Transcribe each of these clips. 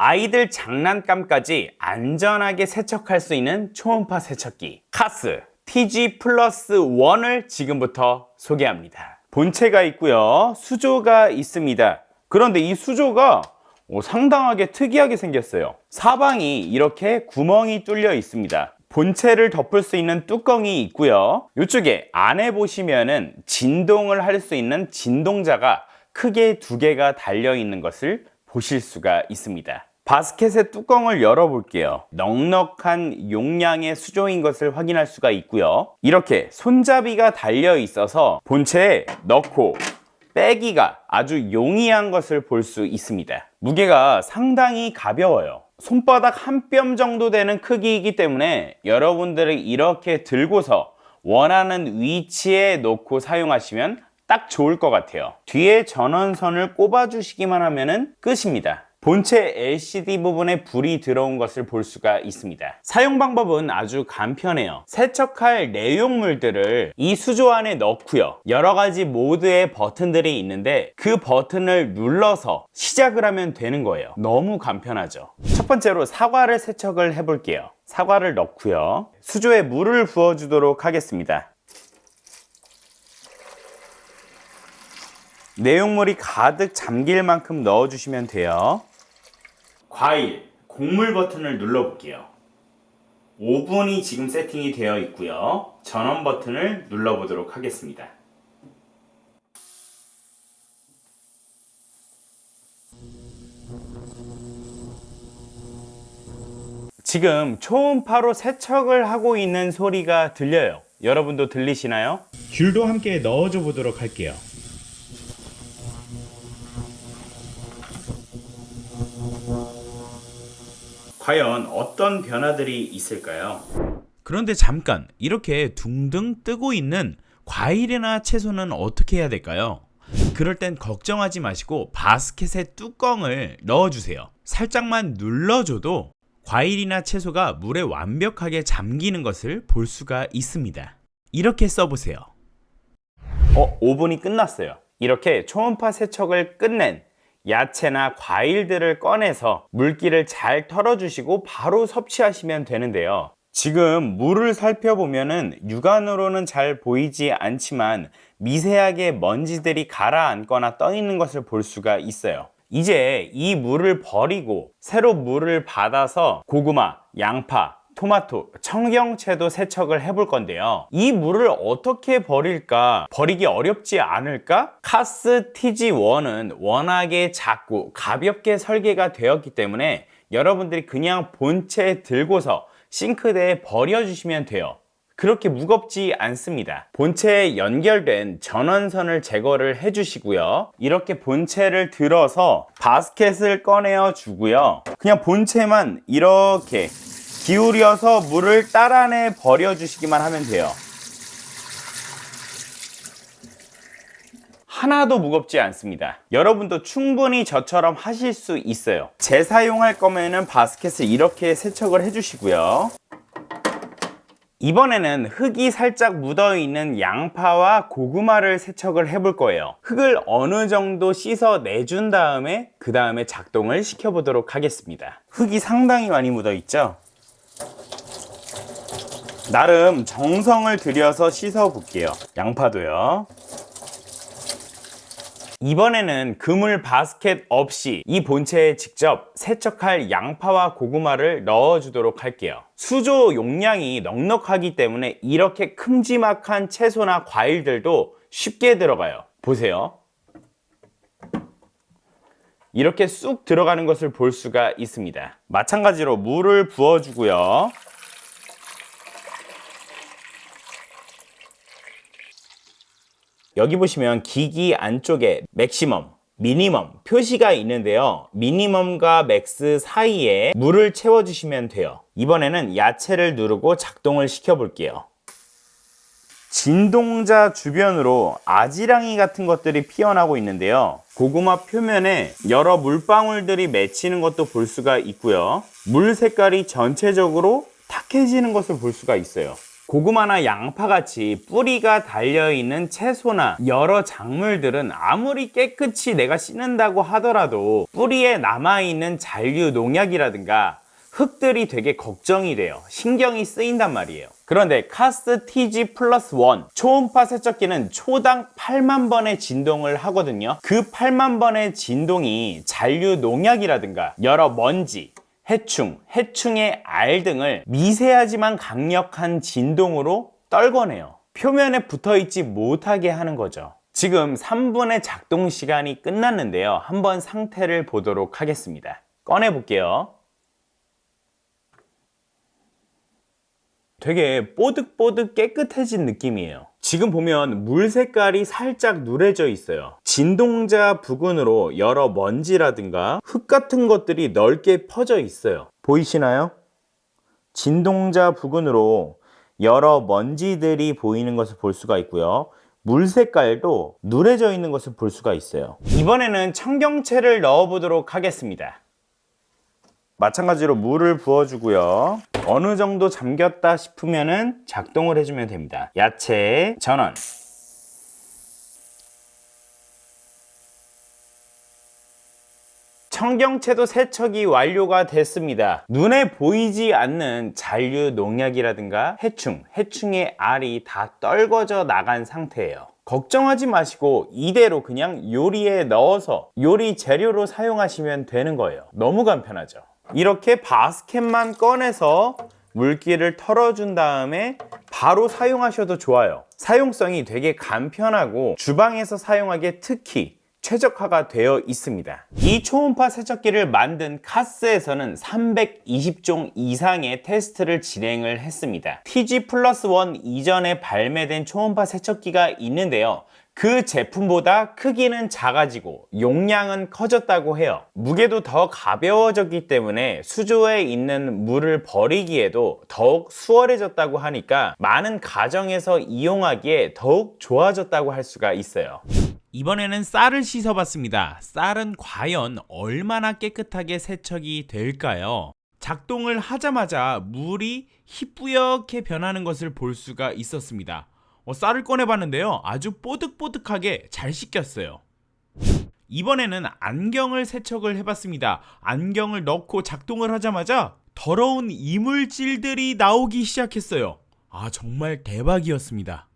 아이들 장난감까지 안전하게 세척할 수 있는 초음파 세척기 카스 TG 플러스 1을 지금부터 소개합니다. 본체가 있고요, 수조가 있습니다. 그런데 이 수조가 상당하게 특이하게 생겼어요. 사방이 이렇게 구멍이 뚫려 있습니다. 본체를 덮을 수 있는 뚜껑이 있고요, 이쪽에 안에 보시면은 진동을 할 수 있는 진동자가 크게 2개가 달려 있는 것을 보실 수가 있습니다. 바스켓의 뚜껑을 열어볼게요. 넉넉한 용량의 수조인 것을 확인할 수가 있고요, 이렇게 손잡이가 달려 있어서 본체에 넣고 빼기가 아주 용이한 것을 볼 수 있습니다. 무게가 상당히 가벼워요. 손바닥 한 뼘 정도 되는 크기이기 때문에 여러분들이 이렇게 들고서 원하는 위치에 놓고 사용하시면 딱 좋을 것 같아요. 뒤에 전원선을 꼽아 주시기만 하면 끝입니다. 본체 LCD 부분에 불이 들어온 것을 볼 수가 있습니다. 사용 방법은 아주 간편해요. 세척할 내용물들을 이 수조 안에 넣고요, 여러 가지 모드의 버튼들이 있는데 그 버튼을 눌러서 시작을 하면 되는 거예요. 너무 간편하죠. 첫 번째로 사과를 세척을 해볼게요. 사과를 넣고요, 수조에 물을 부어주도록 하겠습니다. 내용물이 가득 잠길 만큼 넣어주시면 돼요. 과일, 곡물 버튼을 눌러볼게요. 오븐이 지금 세팅이 되어 있고요, 전원 버튼을 눌러보도록 하겠습니다. 지금 초음파로 세척을 하고 있는 소리가 들려요. 여러분도 들리시나요? 귤도 함께 넣어줘 보도록 할게요. 과연 어떤 변화들이 있을까요? 그런데 잠깐, 이렇게 둥둥 뜨고 있는 과일이나 채소는 어떻게 해야 될까요? 그럴 땐 걱정하지 마시고 바스켓에 뚜껑을 넣어주세요. 살짝만 눌러줘도 과일이나 채소가 물에 완벽하게 잠기는 것을 볼 수가 있습니다. 이렇게 써보세요. 오븐이 끝났어요. 이렇게 초음파 세척을 끝낸 야채나 과일들을 꺼내서 물기를 잘 털어주시고 바로 섭취하시면 되는데요. 지금 물을 살펴보면은 육안으로는 잘 보이지 않지만 미세하게 먼지들이 가라앉거나 떠 있는 것을 볼 수가 있어요. 이제 이 물을 버리고 새로 물을 받아서 고구마, 양파, 토마토, 청경채도 세척을 해볼 건데요. 이 물을 어떻게 버릴까? 버리기 어렵지 않을까? 카스 TG1은 워낙에 작고 가볍게 설계가 되었기 때문에 여러분들이 그냥 본체 들고서 싱크대에 버려주시면 돼요. 그렇게 무겁지 않습니다. 본체에 연결된 전원선을 제거를 해주시고요, 이렇게 본체를 들어서 바스켓을 꺼내어 주고요, 그냥 본체만 이렇게 기울여서 물을 따라내 버려주시기만 하면 돼요. 하나도 무겁지 않습니다. 여러분도 충분히 저처럼 하실 수 있어요. 재사용할 거면은 바스켓을 이렇게 세척을 해주시고요, 이번에는 흙이 살짝 묻어있는 양파와 고구마를 세척을 해볼 거예요. 흙을 어느 정도 씻어 내준 다음에 그 다음에 작동을 시켜보도록 하겠습니다. 흙이 상당히 많이 묻어있죠? 나름 정성을 들여서 씻어 볼게요. 양파도요. 이번에는 그물 바스켓 없이 이 본체에 직접 세척할 양파와 고구마를 넣어주도록 할게요. 수조 용량이 넉넉하기 때문에 이렇게 큼지막한 채소나 과일들도 쉽게 들어가요. 보세요. 이렇게 쑥 들어가는 것을 볼 수가 있습니다. 마찬가지로 물을 부어주고요, 여기 보시면 기기 안쪽에 맥시멈, 미니멈 표시가 있는데요, 미니멈과 맥스 사이에 물을 채워주시면 돼요. 이번에는 야채를 누르고 작동을 시켜볼게요. 진동자 주변으로 아지랑이 같은 것들이 피어나고 있는데요, 고구마 표면에 여러 물방울들이 맺히는 것도 볼 수가 있고요, 물 색깔이 전체적으로 탁해지는 것을 볼 수가 있어요. 고구마나 양파같이 뿌리가 달려있는 채소나 여러 작물들은 아무리 깨끗이 내가 씻는다고 하더라도 뿌리에 남아있는 잔류 농약이라든가 흙들이 되게 걱정이 돼요. 신경이 쓰인단 말이에요. 그런데 카스 TG 플러스 1 초음파 세척기는 초당 8만 번의 진동을 하거든요. 그 8만 번의 진동이 잔류 농약이라든가 여러 먼지, 해충, 해충의 알 등을 미세하지만 강력한 진동으로 떨궈내요. 표면에 붙어있지 못하게 하는 거죠. 지금 3분의 작동 시간이 끝났는데요. 한번 상태를 보도록 하겠습니다. 꺼내 볼게요. 되게 뽀득뽀득 깨끗해진 느낌이에요. 지금 보면 물 색깔이 살짝 누래져 있어요. 진동자 부근으로 여러 먼지라든가 흙 같은 것들이 넓게 퍼져 있어요. 보이시나요? 진동자 부근으로 여러 먼지들이 보이는 것을 볼 수가 있고요. 물 색깔도 누래져 있는 것을 볼 수가 있어요. 이번에는 청경채를 넣어 보도록 하겠습니다. 마찬가지로 물을 부어주고요. 어느 정도 잠겼다 싶으면은 작동을 해주면 됩니다. 야채 전원. 청경채도 세척이 완료가 됐습니다. 눈에 보이지 않는 잔류 농약이라든가 해충의 알이 다 떨궈져 나간 상태예요. 걱정하지 마시고 이대로 그냥 요리에 넣어서 요리 재료로 사용하시면 되는 거예요. 너무 간편하죠. 이렇게 바스켓만 꺼내서 물기를 털어준 다음에 바로 사용하셔도 좋아요. 사용성이 되게 간편하고 주방에서 사용하기에 특히 최적화가 되어 있습니다. 이 초음파 세척기를 만든 카스에서는 320종 이상의 테스트를 진행을 했습니다. TG 플러스 1 이전에 발매된 초음파 세척기가 있는데요. 그 제품보다 크기는 작아지고 용량은 커졌다고 해요. 무게도 더 가벼워졌기 때문에 수조에 있는 물을 버리기에도 더욱 수월해졌다고 하니까 많은 가정에서 이용하기에 더욱 좋아졌다고 할 수가 있어요. 이번에는 쌀을 씻어봤습니다. 쌀은 과연 얼마나 깨끗하게 세척이 될까요? 작동을 하자마자 물이 희뿌옇게 변하는 것을 볼 수가 있었습니다. 쌀을 꺼내봤는데요. 아주 뽀득뽀득하게 잘 씻겼어요. 이번에는 안경을 세척을 해봤습니다. 안경을 넣고 작동을 하자마자 더러운 이물질들이 나오기 시작했어요. 정말 대박이었습니다.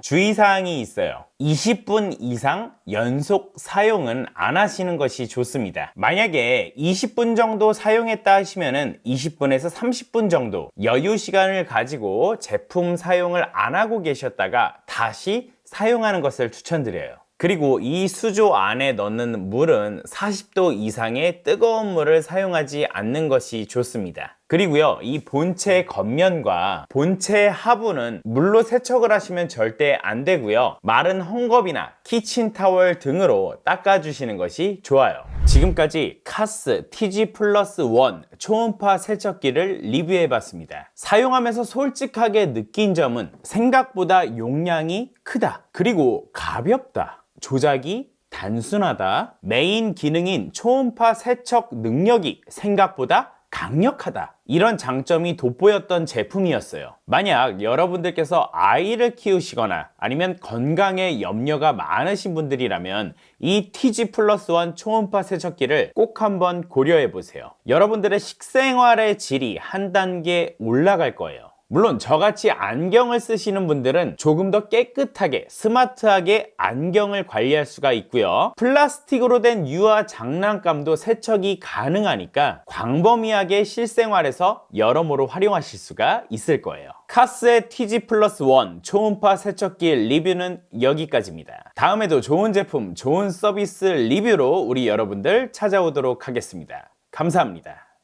주의사항이 있어요. 20분 이상 연속 사용은 안 하시는 것이 좋습니다. 만약에 20분 정도 사용했다 하시면은 20분에서 30분 정도 여유 시간을 가지고 제품 사용을 안 하고 계셨다가 다시 사용하는 것을 추천드려요. 그리고 이 수조 안에 넣는 물은 40도 이상의 뜨거운 물을 사용하지 않는 것이 좋습니다. 그리고요, 이 본체 겉면과 본체 하부는 물로 세척을 하시면 절대 안 되고요. 마른 헝겊이나 키친타월 등으로 닦아주시는 것이 좋아요. 지금까지 카스 TG 플러스 1 초음파 세척기를 리뷰해봤습니다. 사용하면서 솔직하게 느낀 점은 생각보다 용량이 크다. 그리고 가볍다. 조작이 단순하다. 메인 기능인 초음파 세척 능력이 생각보다 강력하다. 이런 장점이 돋보였던 제품이었어요. 만약 여러분들께서 아이를 키우시거나 아니면 건강에 염려가 많으신 분들이라면 이 TG 플러스 1 초음파 세척기를 꼭 한번 고려해 보세요. 여러분들의 식생활의 질이 한 단계 올라갈 거예요. 물론 저같이 안경을 쓰시는 분들은 조금 더 깨끗하게 스마트하게 안경을 관리할 수가 있고요. 플라스틱으로 된 유화 장난감도 세척이 가능하니까 광범위하게 실생활에서 여러모로 활용하실 수가 있을 거예요. 카스의 TG 플러스 1 초음파 세척기 리뷰는 여기까지입니다. 다음에도 좋은 제품, 좋은 서비스 리뷰로 우리 여러분들 찾아오도록 하겠습니다. 감사합니다.